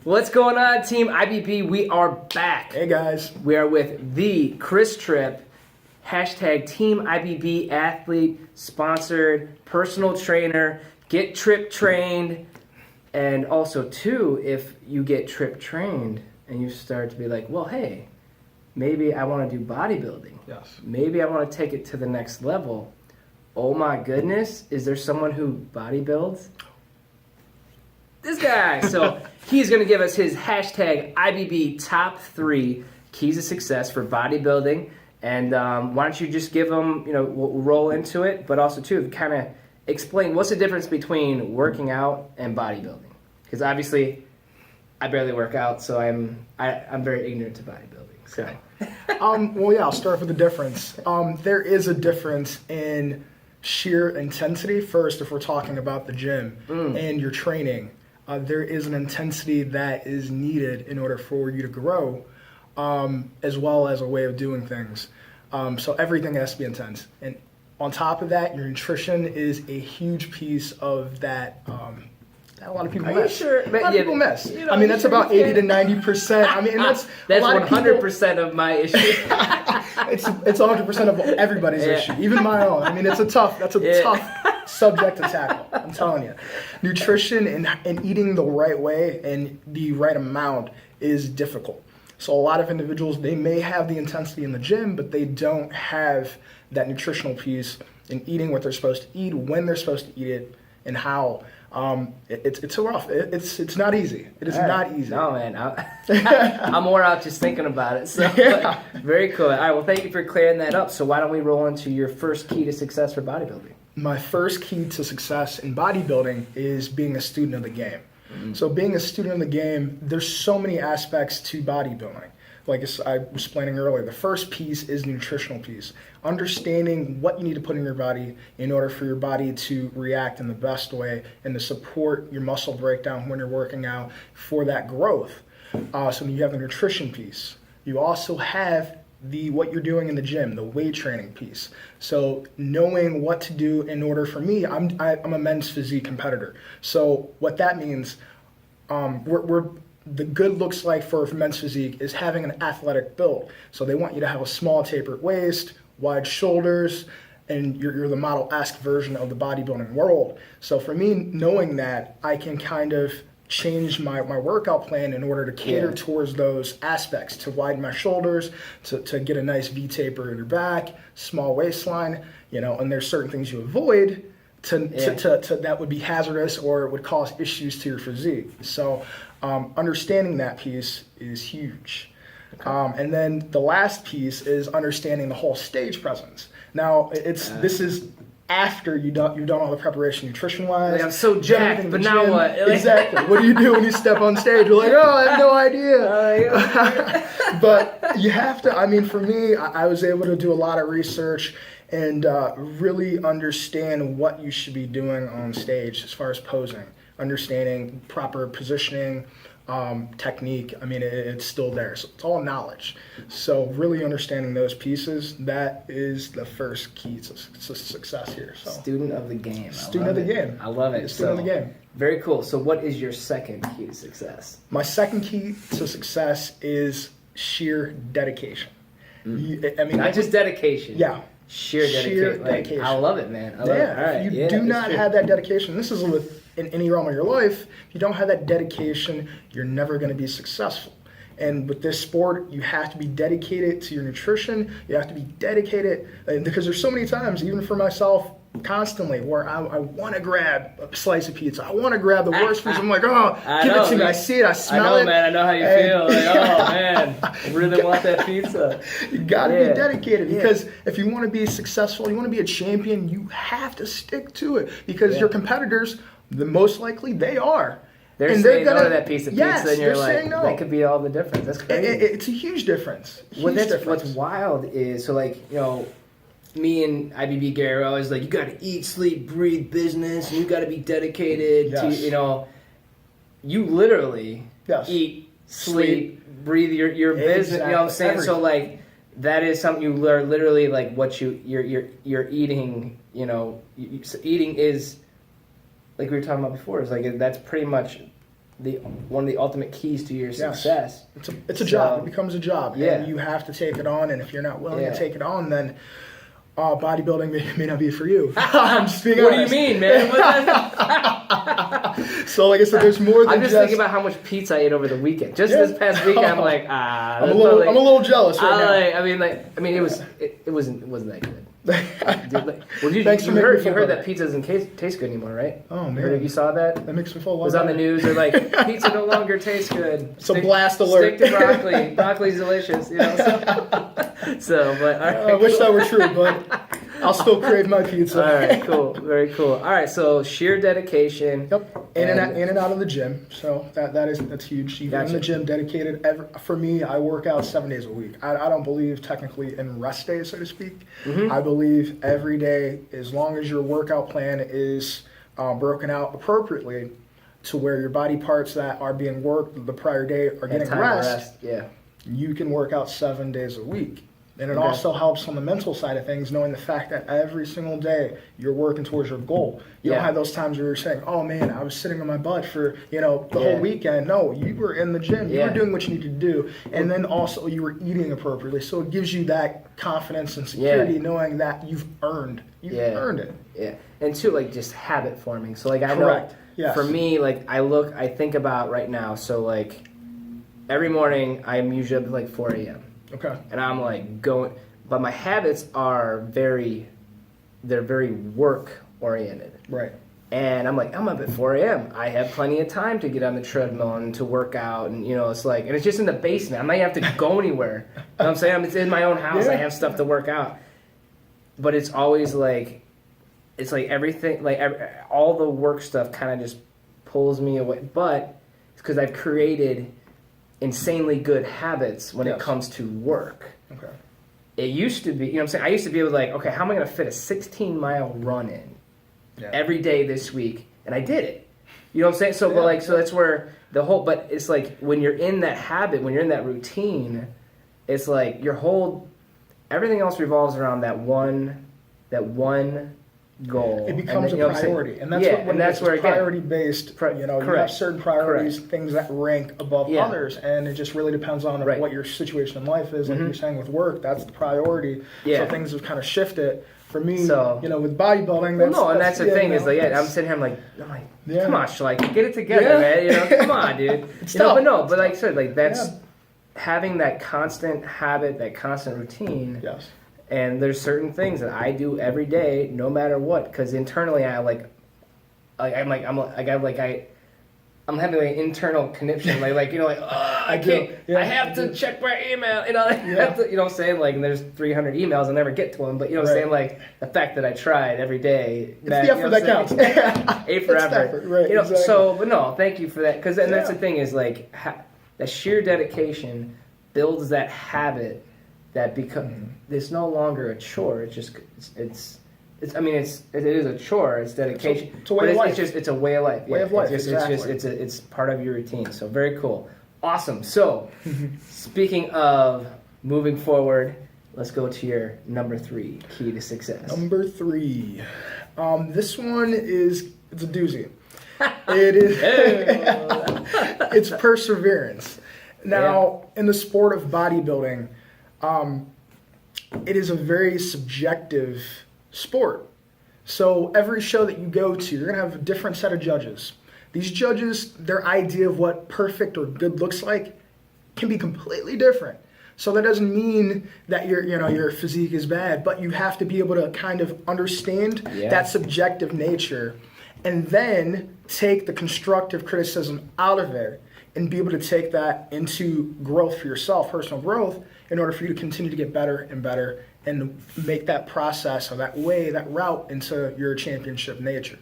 What's going on, Team IBB? We are back. Hey, guys. We are with the Chris Tripp, hashtag Team IBB athlete, sponsored, personal trainer, get Tripp trained. And also, too, if you get Tripp trained and you start to be like, well, hey, maybe I want to do bodybuilding. Yes. Maybe I want to take it to the next level. Oh my goodness, is there someone who bodybuilds? This guy. So he's going to give us his hashtag IBB top 3 keys to success for bodybuilding. And why don't you just give them, we'll roll into it, but also too, kind of explain what's the difference between working out and bodybuilding? Because obviously I barely work out, so I'm very ignorant to bodybuilding. So. Well, yeah, I'll start with the difference. There is a difference in sheer intensity. First, if we're talking about the gym and your training, there is an intensity that is needed in order for you to grow, as well as a way of doing things. So everything has to be intense. And on top of that, your nutrition is a huge piece of that. That a lot of people miss. Sure? A lot of people miss. That's about 80 to 90%. And that's 100% of my issue. It's 100% of everybody's issue, even my own. That's a tough subject to tackle. I'm telling you, nutrition and eating the right way and the right amount is difficult. So a lot of individuals, they may have the intensity in the gym, but they don't have that nutritional piece in eating what they're supposed to eat, when they're supposed to eat it, and how. It's rough. It's not easy. It is not easy. No, man. I'm more out just thinking about it. So yeah. Very cool. All right. Well, thank you for clearing that up. So why don't we roll into your first key to success for bodybuilding? My first key to success in bodybuilding is being a student of the game. So being a student of the game, there's so many aspects to bodybuilding. Like I was explaining earlier, the first piece is the nutritional piece. Understanding what you need to put in your body in order for your body to react in the best way and to support your muscle breakdown when you're working out for that growth. So you have the nutrition piece. You also have what you're doing in the gym, the weight training piece. So knowing what to do in order for me, I'm a men's physique competitor. So what that means, the good looks like for men's physique is having an athletic build. So they want you to have a small tapered waist, wide shoulders, and you're the model-esque version of the bodybuilding world. So for me, knowing that, I can kind of change my workout plan in order to cater towards those aspects, to widen my shoulders, to get a nice V taper in your back, small waistline, and there's certain things you avoid to that would be hazardous or it would cause issues to your physique. So understanding that piece is huge. Okay. And then the last piece is understanding the whole stage presence. Now, this is after you've done all the preparation nutrition-wise. I'm so jacked, but now what? Exactly. What do you do when you step on stage? You're like, oh, I have no idea. But you have to, for me, I was able to do a lot of research and really understand what you should be doing on stage as far as posing, understanding proper positioning, technique. It's still there. So it's all knowledge. So really understanding those pieces, that is the first key to success here. So student of the game. Student of the game. I love it. Student of the game. Very cool. So what is your second key to success? My second key to success is sheer dedication. Not just dedication. Yeah. Sheer dedication. I love it, man. I love it. All right. If you do not have that dedication, this is in any realm of your life, if you don't have that dedication, you're never going to be successful. And with this sport, you have to be dedicated to your nutrition. You have to be dedicated, because there's so many times, even for myself, constantly, where I want to grab a slice of pizza. I want to grab the worst foods. I'm like, give it to me. I see it. I smell it. Man. I know how you feel. Like, man, I really want that pizza. You got to be dedicated, because if you want to be successful, you want to be a champion, you have to stick to it, because your competitors, most likely, they are. They're saying no to that piece of pizza, and you're like, no. That could be all the difference. That's crazy. It's a huge difference. What's wild is, me and IBB Gary are always like, you got to eat, sleep, breathe business, and you got to be dedicated to, you literally eat, sleep, breathe your business, you know what I'm saying? Everything. So, that is something you learn literally, what you're eating, eating is, like we were talking about before, is that's pretty much one of the ultimate keys to your success. It's a job. It becomes a job. Yeah. And you have to take it on. And if you're not willing Yeah. to take it on, then bodybuilding may not be for you. I'm just being What honest. do you mean, man? So like I said, there's more than I'm just thinking about how much pizza I ate over the weekend. Just this past week, I'm like, I'm a little jealous right now. I mean, it wasn't that good. Dude, well, you Thanks for making me heard feel better. that pizza doesn't taste good anymore, right? Oh You man, you saw that? that makes me feel. It was on the news. They're like, pizza no longer tastes good. It's a blast alert. Stick to broccoli. Broccoli's delicious. You know. So but all right, I wish that were true, but I'll still crave my pizza. All right, cool, very cool. All right, so sheer dedication. Yep, in and out of the gym. So that's huge. Even in the gym, dedicated. For me, I work out 7 days a week. I don't believe technically in rest days, so to speak. Mm-hmm. I believe every day, as long as your workout plan is broken out appropriately, to where your body parts that are being worked the prior day are getting Time to rest. Yeah. You can work out 7 days a week. And it also helps on the mental side of things, knowing the fact that every single day you're working towards your goal. You don't have those times where you're saying, oh man, I was sitting on my butt for, the whole weekend. No, you were in the gym. You were doing what you need to do. And then also you were eating appropriately. So it gives you that confidence and security knowing that you've earned it. Yeah. And two, like just habit forming. So like I Correct. know Yes. for me, like I think about right now, so like every morning I'm usually up at like 4 a.m. Okay. And I'm like going, but my habits are they're very work oriented. Right. And I'm like, I'm up at 4 a.m. I have plenty of time to get on the treadmill and to work out. And, it's like, and it's just in the basement. I might have to go anywhere. You know what I'm saying? It's in my own house. Yeah. I have stuff to work out. But it's always like, it's like everything, like all the work stuff kind of just pulls me away. But it's because I've created insanely good habits when it comes to work. Okay. It used to be, you know what I'm saying? I used to be able to like, okay, how am I going to fit a 16-mile run in every day this week? And I did it. You know what I'm saying? So, but so that's where but it's like when you're in that habit, when you're in that routine, it's like everything else revolves around that one goal. It becomes and a priority, and that's where priority based. You have certain priorities, things that rank above others, and it just really depends on what your situation in life is. Like you're saying with work, that's the priority. So things have kind of shifted. For me, with bodybuilding, that's the thing is like, I'm sitting here, I'm like, come on, like get it together, man. Come on, dude. But like I said, like that's having that constant habit, that constant routine. Yes. And there's certain things that I do every day, no matter what, because internally I'm having like an internal conniption, I can't, I have to check my email, you know what I'm saying, like, and there's 300 emails, I'll never get to them, but you know what I'm saying, like, the fact that I tried every day, it's the effort that counts. A for effort, right? Exactly. So, but no, thank you for that, because that's the thing is like, the sheer dedication builds that habit that it's no longer a chore. It's just it is a chore. It's dedication. It's a way of life. It's a way of life. Way of life. It's part of your routine. So very cool, awesome. So speaking of moving forward, let's go to your number 3 key to success. Number 3, this one it's a doozy. It is. It's perseverance. Now, in the sport of bodybuilding, it is a very subjective sport. So every show that you go to, you're going to have a different set of judges. These judges, their idea of what perfect or good looks like can be completely different. So that doesn't mean that your physique is bad, but you have to be able to kind of understand that subjective nature and then take the constructive criticism out of it and be able to take that into growth for yourself, personal growth, in order for you to continue to get better and better and make that process or that route into your championship nature.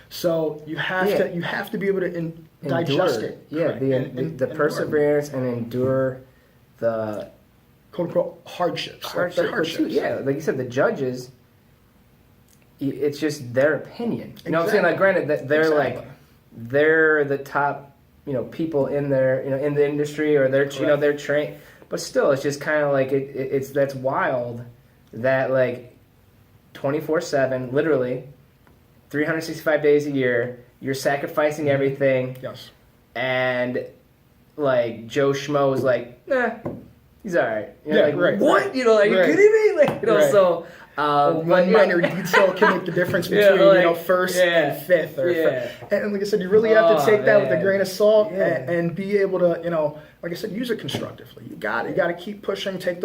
So you have to be able to digest it. Yeah, the perseverance and endure the quote unquote hardships. Like you said, the judges, it's just their opinion. You know what I'm saying? Like, granted that they're the top, people in their, in the industry, or they're they're trained. But still, it's just kind of like that's wild that like 24/7, literally 365 days a year, you're sacrificing everything. Yes. and like Joe Schmo is like, nah, he's all right. You're Yeah, like, right, what? right. You know, like, Right. you kidding me? Like, you know, Right. so. One minor detail can make the difference Yeah, between like, first yeah, and fifth. Or yeah. And like I said, you really have to take that with a man. grain of salt Yeah. and be able to, like I said, use it constructively. You got to keep pushing, take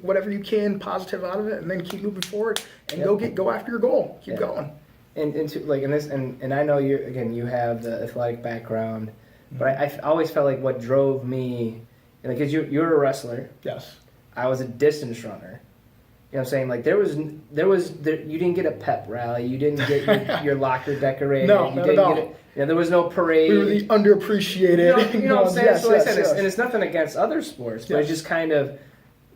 whatever you can positive out of it, and then keep moving forward and go after your goal. Keep going. And to, like in this, and I know you have the athletic background, but I always felt like what drove me, because you're a wrestler. Yes. I was a distance runner. You know what I'm saying? Like there was you didn't get a pep rally, you didn't get your locker decorated. No, you not didn't at all. get it. There was no parade. We were the underappreciated. You know what I'm saying? Yes, So like I yes, said, yes. and it's nothing against other sports, but Yes. it's just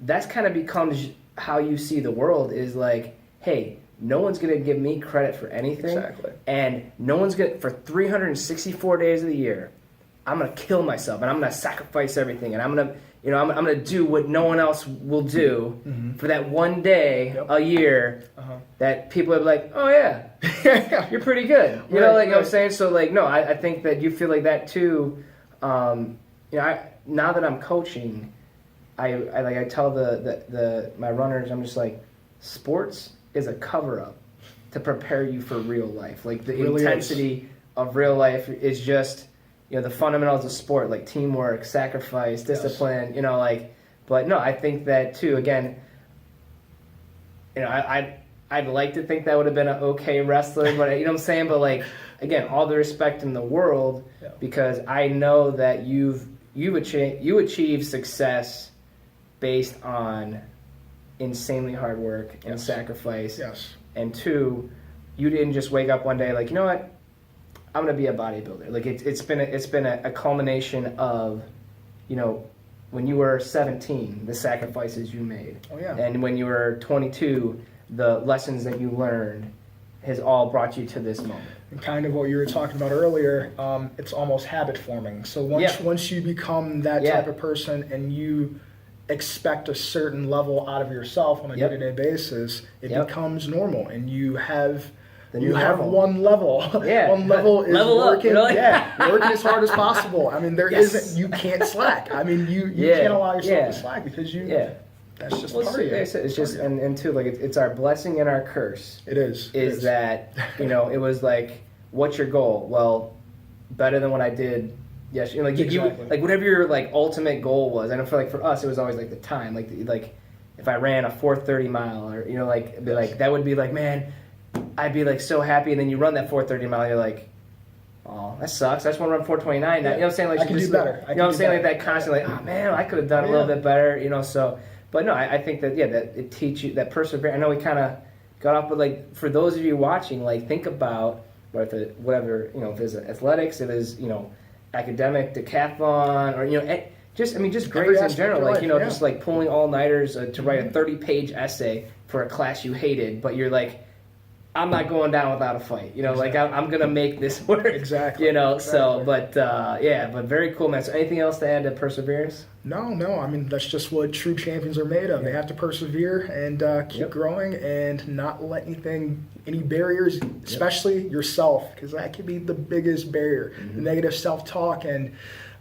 that's kind of becomes how you see the world is like, hey, no one's gonna give me credit for anything, Exactly. and no one's gonna for 364 days of the year, I'm gonna kill myself and I'm gonna sacrifice everything and I'm gonna do what no one else will do for that one day a year that people are like, oh yeah, you're pretty good. You know, like I'm saying. So like, no, I think that you feel like that too. Now that I'm coaching, I tell my runners, I'm just like, sports is a cover up to prepare you for real life. Like the Really intensity of real life is just. The fundamentals of sport, like teamwork, sacrifice, discipline, but no, I think that too, again, I'd like to think that would have been an okay wrestler, but you know what I'm saying? But like, again, all the respect in the world, because I know that you achieved success based on insanely hard work and sacrifice. Yes. And two, you didn't just wake up one day like, you know what? I'm gonna be a bodybuilder. Like it's been a culmination of, when you were 17, the sacrifices you made. Oh yeah. And when you were 22, the lessons that you learned has all brought you to this moment. And kind of what you were talking about earlier, it's almost habit forming. So once you become that type of person and you expect a certain level out of yourself on a day-to-day basis, it becomes normal, and you have. Have one level. Yeah. One level is level working. Up, working as hard as possible. I mean, isn't. You can't slack. I mean, you can't allow yourself to slack because that's just part of it. It's just and too, like it's our blessing and our curse. It is. Is that it was like, what's your goal? Well, better than what I did. Yes, like exactly. like whatever your like ultimate goal was. And I feel like for us, it was always like the time. Like if I ran a 4:30 mile, or like be like that would be like, man. I'd be like so happy, and then you run that 4:30 mile, you're like, oh, that sucks. I just want to run 4:29. Now. You know what I'm saying? Like I can do better. You know what I'm saying? Like that constantly, like, oh man, I could have done a little bit better. So, but no, I think that that it teaches you that perseverance. I know we kind of got off, but like for those of you watching, like think about whatever if it's athletics, if it's academic, decathlon, or just grades in general, like just like pulling all nighters to write a 30-page essay for a class you hated, but you're like. I'm not going down without a fight, Exactly. like I'm going to make this work. Exactly. So, but but very cool, man. So anything else to add to perseverance? No, I mean, that's just what true champions are made of. They have to persevere and keep growing and not let any barriers, especially yourself, because that can be the biggest barrier, the negative self-talk. And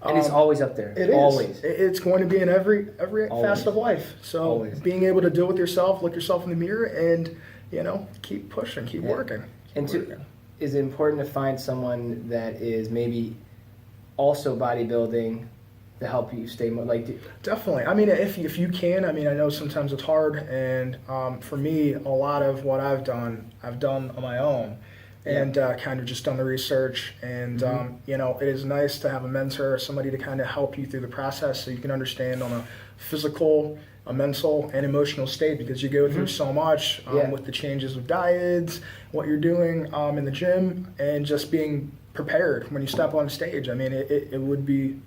it's always up there. It is. Always. It's going to be in every facet of life. So being able to deal with yourself, look yourself in the mirror, and keep pushing, keep working. Is it important to find someone that is maybe also bodybuilding to help you stay more Definitely. I mean, if you can. I mean, I know sometimes it's hard, and for me, a lot of what I've done on my own, and kind of just done the research. And it is nice to have a mentor, somebody to kind of help you through the process, so you can understand on a physical, a mental and emotional state, because you go through so much with the changes of diets, what you're doing in the gym, and just being prepared when you step on stage. I mean, it would be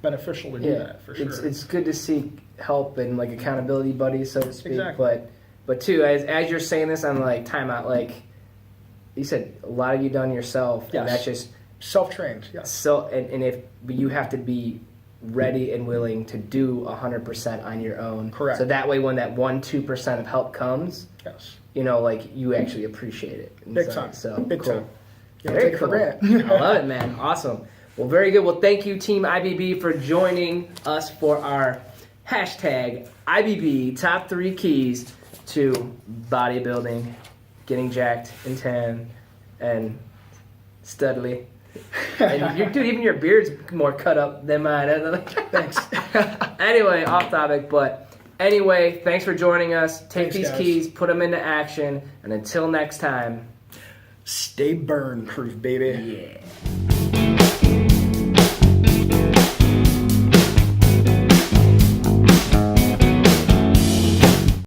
beneficial to do that for sure. It's good to seek help and like accountability buddies, so to speak. Exactly. But too, as you're saying this, I'm like, time out. Like you said, a lot of you done yourself, and that's just self-trained. Yes. So but you have to be ready and willing to do 100% on your own. Correct. So that way, when that 1-2% of help comes, you actually appreciate it. Big time. So big cool. time. You don't take it for granted. I love it, man. Awesome. Well, very good. Well, thank you, Team IBB, for joining us for our hashtag IBB top 3 keys to bodybuilding, getting jacked and tan and studly. And dude, even your beard's more cut up than mine. Thanks. Anyway, off topic, but anyway, thanks for joining us. Take Thanks, these guys. keys, put them into action, and until next time, Stay burn proof, baby. yeah.